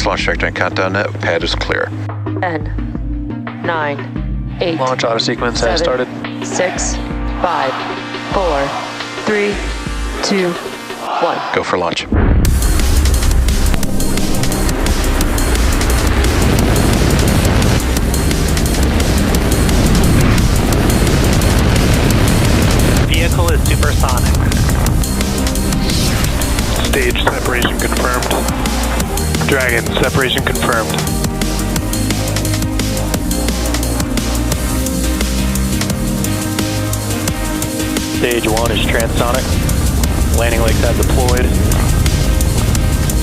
launch trajectory and countdown net. Pad is clear. 10, 9, 8. Launch auto sequence has started. 6, 5, 4, 3, 2, 1. Go for launch. Vehicle is supersonic. Stage separation confirmed. Dragon, separation confirmed. Stage 1 is transonic. Landing legs have deployed.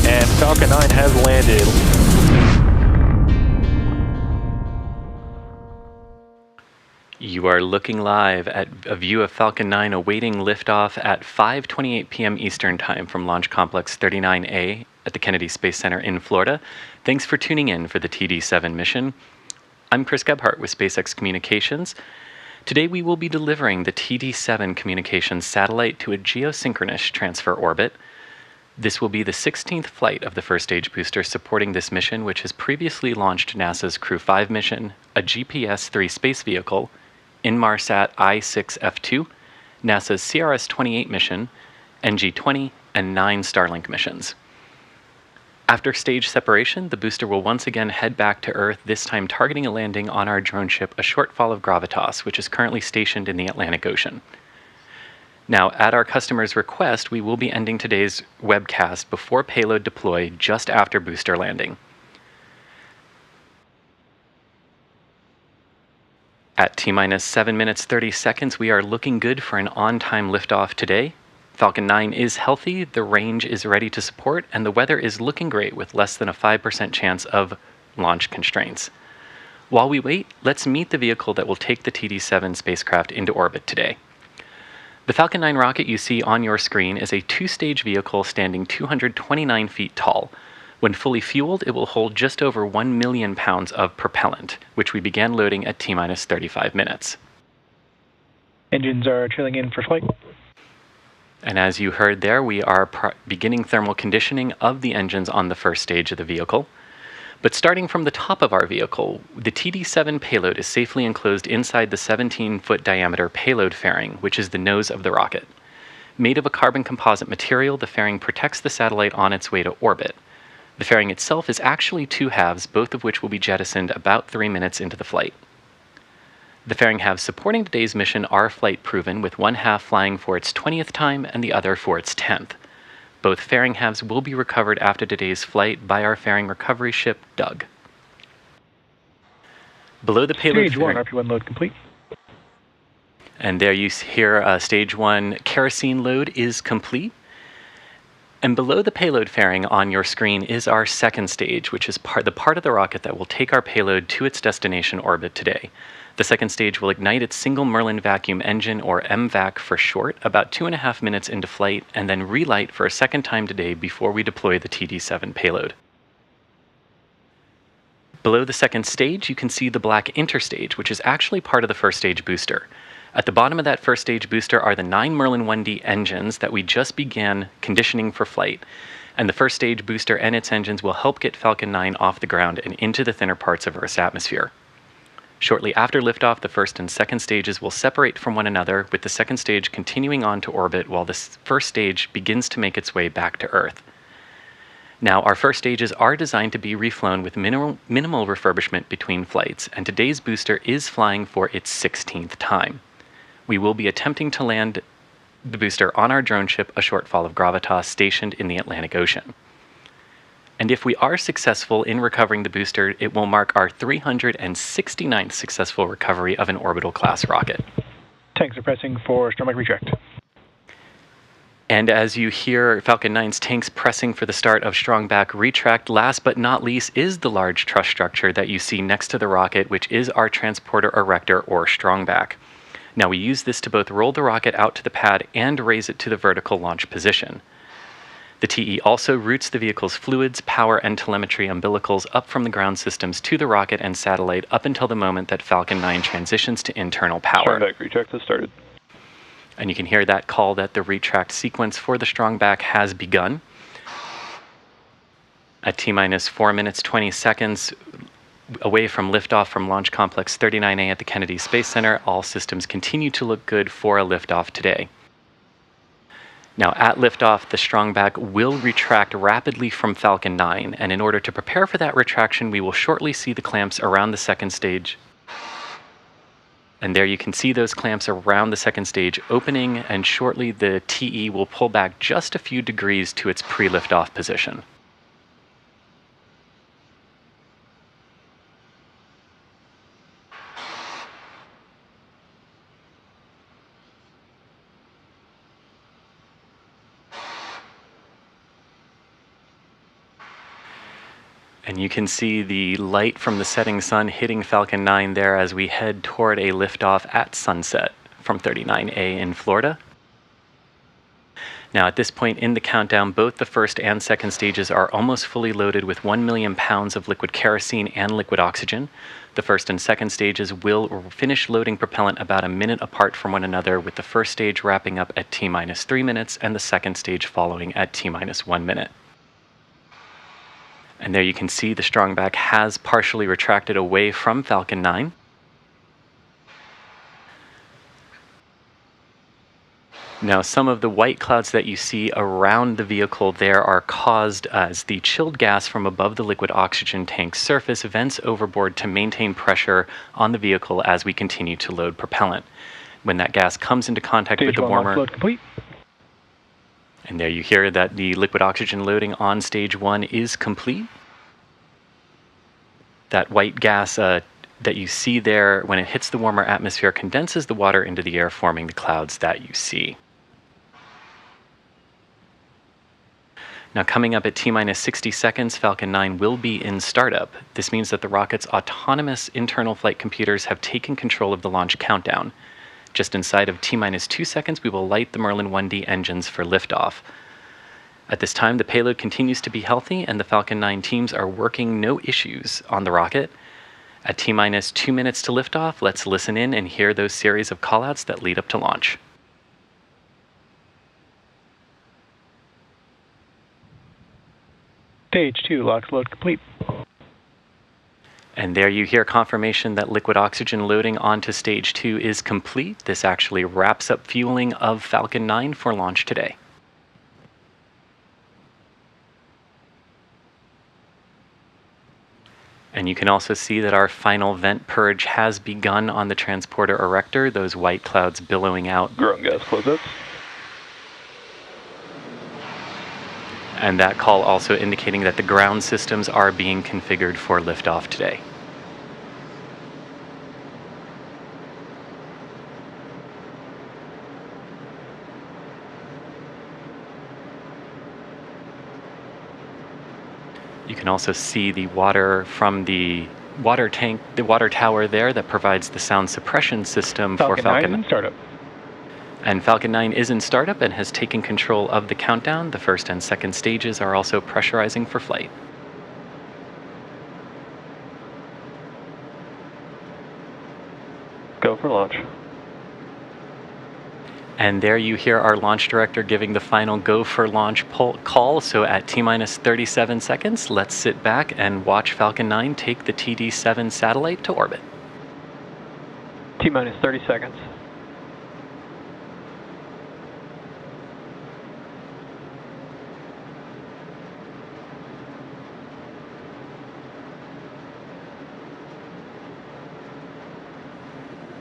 And Falcon 9 has landed. You are looking live at a view of Falcon 9 awaiting liftoff at 5:28 p.m. Eastern Time from Launch Complex 39A at the Kennedy Space Center in Florida. Thanks for tuning in for the TD7 mission. I'm Chris Gebhardt with SpaceX Communications. Today we will be delivering the TD7 communications satellite to a geosynchronous transfer orbit. This will be the 16th flight of the first stage booster supporting this mission, which has previously launched NASA's Crew 5 mission, a GPS-3 space vehicle, Inmarsat I-6F2, NASA's CRS-28 mission, NG-20, and 9 Starlink missions. After stage separation, the booster will once again head back to Earth, this time targeting a landing on our drone ship, a shortfall of Gravitas, which is currently stationed in the Atlantic Ocean. Now, at our customer's request, we will be ending today's webcast before payload deploy just after booster landing. At T-minus 7 minutes 30 seconds, we are looking good for an on-time liftoff today. Falcon 9 is healthy, the range is ready to support, and the weather is looking great with less than a 5% chance of launch constraints. While we wait, let's meet the vehicle that will take the TD7 spacecraft into orbit today. The Falcon 9 rocket you see on your screen is a two-stage vehicle standing 229 feet tall. When fully fueled, it will hold just over 1 million pounds of propellant, which we began loading at T-minus 35 minutes. Engines are trailing in for flight. And as you heard there, we are beginning thermal conditioning of the engines on the first stage of the vehicle. But starting from the top of our vehicle, the TD7 payload is safely enclosed inside the 17-foot diameter payload fairing, which is the nose of the rocket. Made of a carbon composite material, the fairing protects the satellite on its way to orbit. The fairing itself is actually two halves, both of which will be jettisoned about 3 minutes into the flight. The fairing halves supporting today's mission are flight proven, with one half flying for its 20th time and the other for its 10th. Both fairing halves will be recovered after today's flight by our fairing recovery ship, Doug. Below the payload Stage 1, RP1 load complete. And there you hear Stage 1 kerosene load is complete. And below the payload fairing on your screen is our second stage, which is the part of the rocket that will take our payload to its destination orbit today. The second stage will ignite its single Merlin vacuum engine, or MVAC for short, about 2.5 minutes into flight, and then relight for a second time today before we deploy the TD7 payload. Below the second stage, you can see the black interstage, which is actually part of the first stage booster. At the bottom of that first stage booster are the 9 Merlin 1D engines that we just began conditioning for flight, and the first stage booster and its engines will help get Falcon 9 off the ground and into the thinner parts of Earth's atmosphere. Shortly after liftoff, the first and second stages will separate from one another, with the second stage continuing on to orbit while the first stage begins to make its way back to Earth. Now, our first stages are designed to be reflown with minimal refurbishment between flights, and today's booster is flying for its 16th time. We will be attempting to land the booster on our drone ship, a shortfall of Gravitas, stationed in the Atlantic Ocean. And if we are successful in recovering the booster, it will mark our 369th successful recovery of an orbital-class rocket. Tanks are pressing for Stromback retract. And as you hear Falcon 9's tanks pressing for the start of Strongback retract, last but not least is the large truss structure that you see next to the rocket, which is our transporter erector, or Strongback. Now, we use this to both roll the rocket out to the pad and raise it to the vertical launch position. The TE also routes the vehicle's fluids, power, and telemetry umbilicals up from the ground systems to the rocket and satellite up until the moment that Falcon 9 transitions to internal power. Strongback retract has started. And you can hear that call that the retract sequence for the Strongback has begun. At T-minus 4 minutes 20 seconds away from liftoff from Launch Complex 39A at the Kennedy Space Center, all systems continue to look good for a liftoff today. Now, at liftoff, the strong back will retract rapidly from Falcon 9, and in order to prepare for that retraction, we will shortly see the clamps around the second stage. And there you can see those clamps around the second stage opening, and shortly the TE will pull back just a few degrees to its pre-liftoff position. And you can see the light from the setting sun hitting Falcon 9 there as we head toward a liftoff at sunset from 39A in Florida. Now, at this point in the countdown, both the first and second stages are almost fully loaded with 1 million pounds of liquid kerosene and liquid oxygen. The first and second stages will finish loading propellant about a minute apart from one another, with the first stage wrapping up at T-minus 3 minutes and the second stage following at T-minus 1 minute. And there you can see the strong back has partially retracted away from Falcon 9. Now, some of the white clouds that you see around the vehicle there are caused as the chilled gas from above the liquid oxygen tank's surface vents overboard to maintain pressure on the vehicle as we continue to load propellant. When that gas comes into contact with the warmer, load complete. And there you hear that the liquid oxygen loading on stage 1 is complete. That white gas that you see there, when it hits the warmer atmosphere, condenses the water into the air, forming the clouds that you see. Now, coming up at T-minus 60 seconds, Falcon 9 will be in startup. This means that the rocket's autonomous internal flight computers have taken control of the launch countdown. Just inside of T-minus 2 seconds, we will light the Merlin 1D engines for liftoff. At this time, the payload continues to be healthy, and the Falcon 9 teams are working no issues on the rocket. At T-minus 2 minutes to liftoff, let's listen in and hear those series of callouts that lead up to launch. Stage 2, LOX load complete. And there you hear confirmation that liquid oxygen loading onto stage 2 is complete. This actually wraps up fueling of Falcon 9 for launch today. And you can also see that our final vent purge has begun on the transporter erector, those white clouds billowing out. Ground gas close-ups. And that call also indicating that the ground systems are being configured for liftoff today. You can also see the water from the water tank, the water tower there that provides the sound suppression system for Falcon 9 in startup. And Falcon 9 is in startup and has taken control of the countdown. The first and second stages are also pressurizing for flight. Go for launch. And there you hear our launch director giving the final go for launch call. So at T-minus 37 seconds, let's sit back and watch Falcon 9 take the TD7 satellite to orbit. T-minus 30 seconds.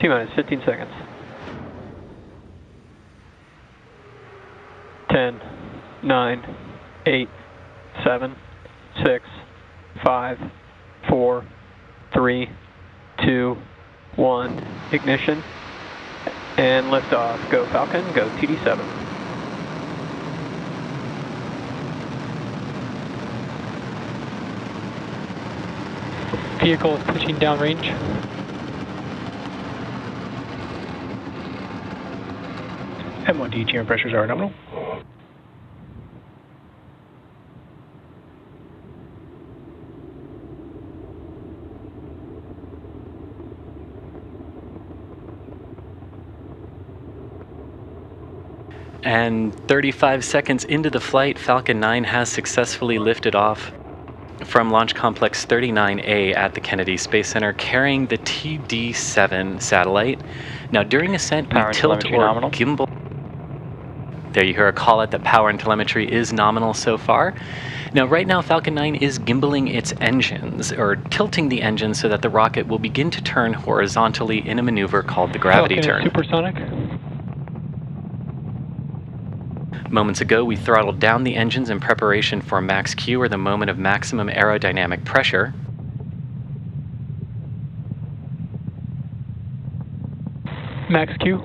T-minus 15 seconds. 10, 9, 8, 7, 6, 5, 4, 3, 2, 1. Ignition and liftoff. Go Falcon, go TD7. Vehicle is pitching downrange. M1D cheer pressures are nominal. And 35 seconds into the flight, Falcon 9 has successfully lifted off. from Launch Complex 39A at the Kennedy Space Center, carrying the TD7 satellite. Now, during ascent, we Power and tilt telemetry or nominal. gimbal. There you hear a call out that power and telemetry is nominal so far. Now, right now, Falcon 9 is gimbaling its engines, or tilting the engines so that the rocket will begin to turn horizontally in a maneuver called the gravity turn. Supersonic. Moments ago, we throttled down the engines in preparation for max Q, or the moment of maximum aerodynamic pressure. Max Q.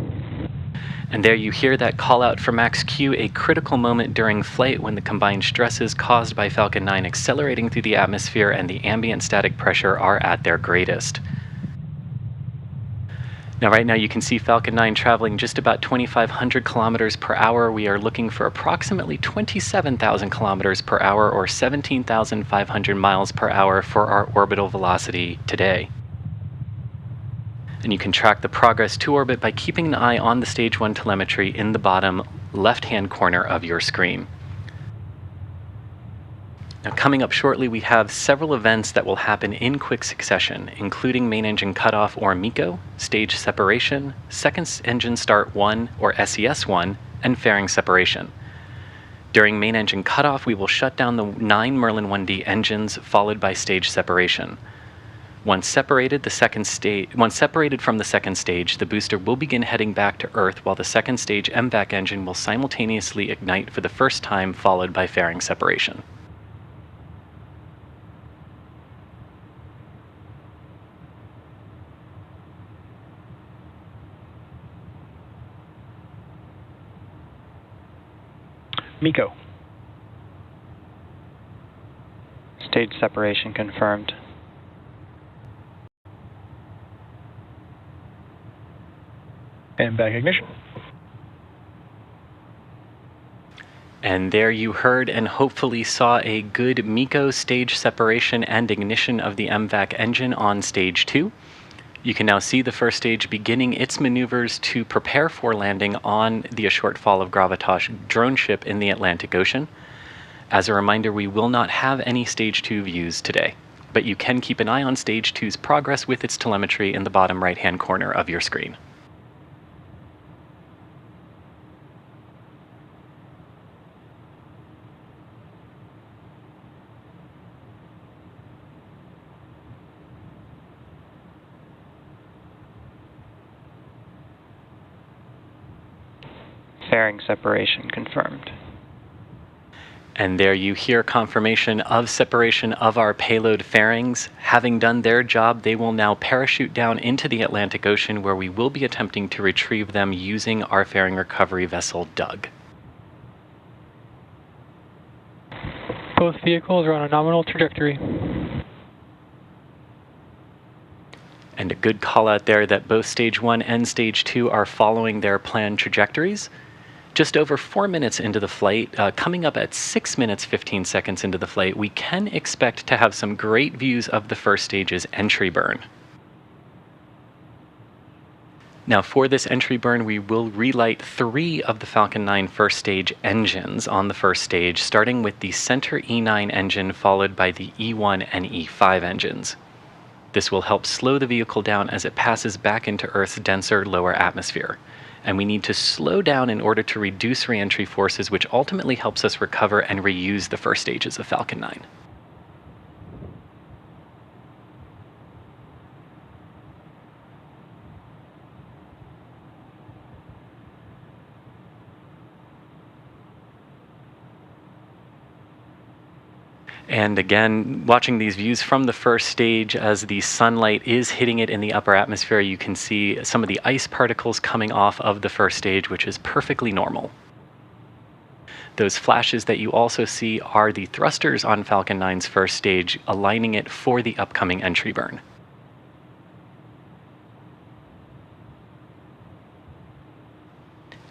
And there you hear that call out for max Q, a critical moment during flight when the combined stresses caused by Falcon 9 accelerating through the atmosphere and the ambient static pressure are at their greatest. Now, right now you can see Falcon 9 traveling just about 2,500 kilometers per hour. We are looking for approximately 27,000 kilometers per hour, or 17,500 miles per hour for our orbital velocity today. And you can track the progress to orbit by keeping an eye on the Stage 1 telemetry in the bottom left-hand corner of your screen. Now, coming up shortly, we have several events that will happen in quick succession, including main engine cutoff, or MECO, stage separation, second engine start 1, or SES1, and fairing separation. During main engine cutoff, we will shut down the 9 Merlin 1D engines, followed by stage separation. Once separated from the second stage, the booster will begin heading back to Earth, while the second stage MVAC engine will simultaneously ignite for the first time, followed by fairing separation. MECO. Stage separation confirmed. And back ignition. And there you heard and hopefully saw a good MECO stage separation and ignition of the MVAC engine on stage 2. You can now see the first stage beginning its maneuvers to prepare for landing on the A Short Fall of Gravitas drone ship in the Atlantic Ocean. As a reminder, we will not have any stage 2 views today, but you can keep an eye on stage 2's progress with its telemetry in the bottom right-hand corner of your screen. Fairing separation confirmed. And there you hear confirmation of separation of our payload fairings. Having done their job, they will now parachute down into the Atlantic Ocean, where we will be attempting to retrieve them using our fairing recovery vessel, Doug. Both vehicles are on a nominal trajectory. And a good call out there that both stage 1 and stage 2 are following their planned trajectories. Just over 4 minutes into the flight, coming up at 6 minutes 15 seconds into the flight, we can expect to have some great views of the first stage's entry burn. Now, for this entry burn, we will relight 3 of the Falcon 9 first stage engines on the first stage, starting with the center E9 engine, followed by the E1 and E5 engines. This will help slow the vehicle down as it passes back into Earth's denser lower atmosphere. And we need to slow down in order to reduce re-entry forces, which ultimately helps us recover and reuse the first stages of Falcon 9. And again, watching these views from the first stage, as the sunlight is hitting it in the upper atmosphere, you can see some of the ice particles coming off of the first stage, which is perfectly normal. Those flashes that you also see are the thrusters on Falcon 9's first stage, aligning it for the upcoming entry burn.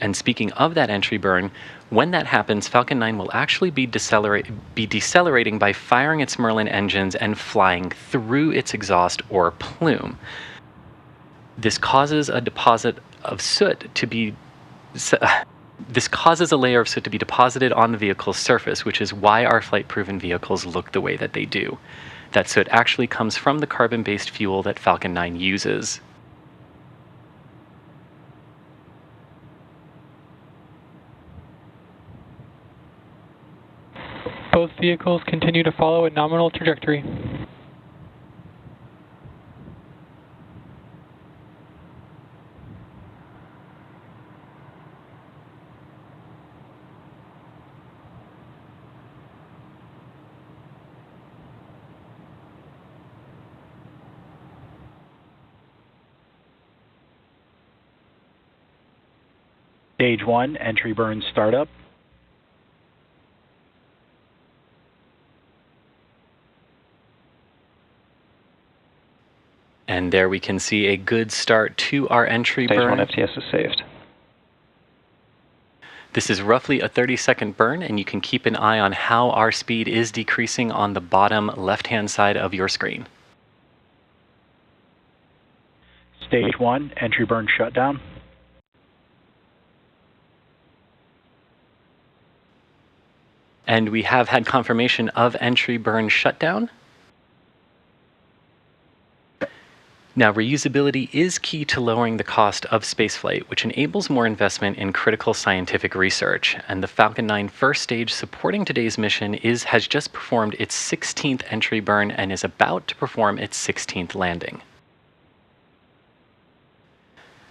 And speaking of that entry burn, when that happens, Falcon 9 will actually be decelerating by firing its Merlin engines and flying through its exhaust or plume. This causes a deposit of soot to be This causes a layer of soot to be deposited on the vehicle's surface, which is why our flight-proven vehicles look the way that they do. That soot actually comes from the carbon-based fuel that Falcon 9 uses. Both vehicles continue to follow a nominal trajectory. Stage 1, entry burn startup. And there we can see a good start to our entry Stage burn. 1 FTS is saved. This is roughly a 30-second burn, and you can keep an eye on how our speed is decreasing on the bottom left-hand side of your screen. Stage 1, entry burn shutdown. And we have had confirmation of entry burn shutdown. Now, reusability is key to lowering the cost of spaceflight, which enables more investment in critical scientific research. And the Falcon 9 first stage supporting today's mission has just performed its 16th entry burn and is about to perform its 16th landing.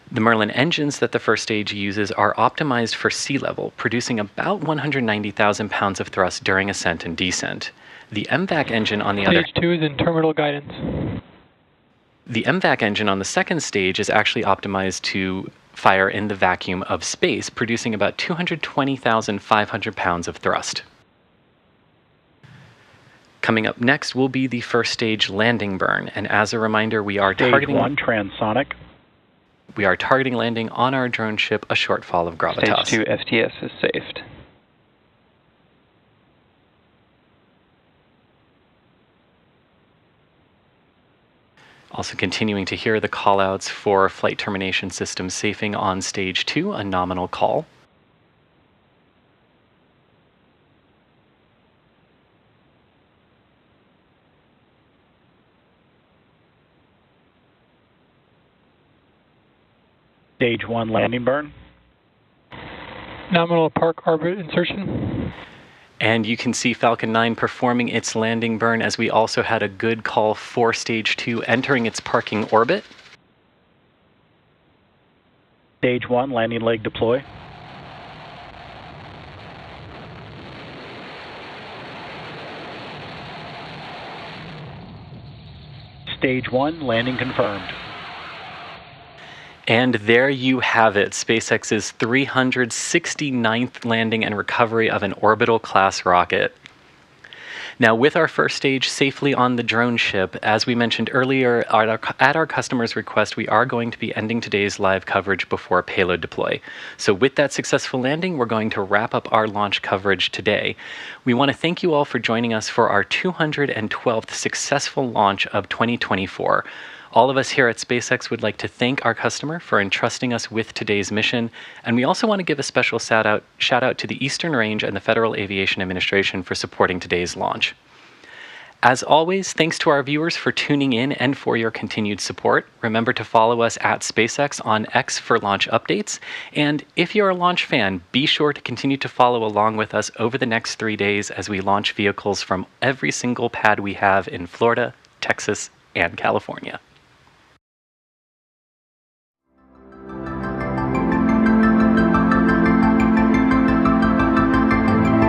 The Merlin engines that the first stage uses are optimized for sea level, producing about 190,000 pounds of thrust during ascent and descent. The MVAC engine on the Stage 2 is in terminal guidance. The MVAC engine on the second stage is actually optimized to fire in the vacuum of space, producing about 220,500 pounds of thrust. Coming up next will be the first stage landing burn, and as a reminder, we are Stage 1, transonic. We are targeting landing on our drone ship, a shortfall of gravitas. Stage 2 FTS is saved. Also continuing to hear the callouts for flight termination system safing on stage 2, a nominal call. Stage 1 landing burn. Nominal park orbit insertion. And you can see Falcon 9 performing its landing burn, as we also had a good call for stage 2 entering its parking orbit. Stage 1 landing leg deploy. Stage 1 landing confirmed. And there you have it, SpaceX's 369th landing and recovery of an orbital class rocket. Now, with our first stage safely on the drone ship, as we mentioned earlier, at our customer's request, we are going to be ending today's live coverage before payload deploy. So with that successful landing, we're going to wrap up our launch coverage today. We want to thank you all for joining us for our 212th successful launch of 2024. All of us here at SpaceX would like to thank our customer for entrusting us with today's mission, and we also want to give a special shout out to the Eastern Range and the Federal Aviation Administration for supporting today's launch. As always, thanks to our viewers for tuning in and for your continued support. Remember to follow us at SpaceX on X for launch updates, and if you're a launch fan, be sure to continue to follow along with us over the next 3 days as we launch vehicles from every single pad we have in Florida, Texas, and California.